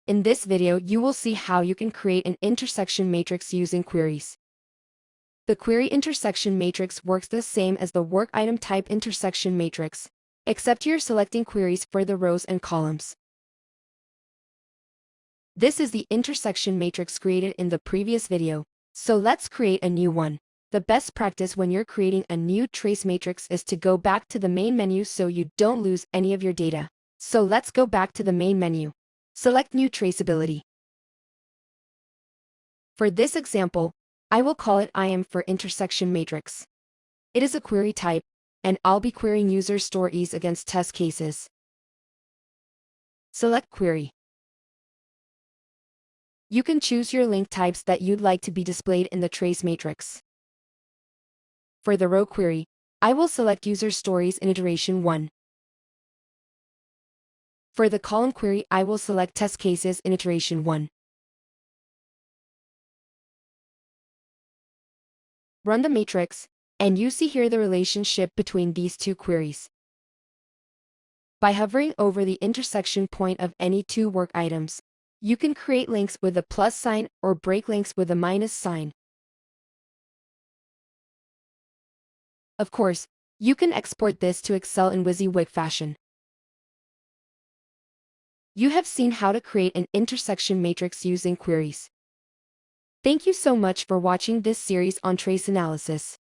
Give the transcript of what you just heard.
In this video, you will see how you can create an intersection matrix using queries. The query intersection matrix works the same as the work item type intersection matrix, except you're selecting queries for the rows and columns. This is the intersection matrix created in the previous video, so let's create a new one. The best practice when you're creating a new trace matrix is to go back to the main menu so you don't lose any of your data. So let's go back to the main menu. Select New Traceability. For this example, I will call it IM for intersection matrix. It is a query type, and I'll be querying user stories against test cases. Select Query. You can choose your link types that you'd like to be displayed in the trace matrix. For the row query, I will select user stories in iteration 1. For the column query, I will select test cases in iteration 1. Run the matrix, and you see here the relationship between these two queries. By hovering over the intersection point of any two work items, you can create links with a plus sign or break links with a minus sign. Of course, you can export this to Excel in WYSIWYG fashion. You have seen how to create an intersection matrix using queries. Thank you so much for watching this series on trace analysis.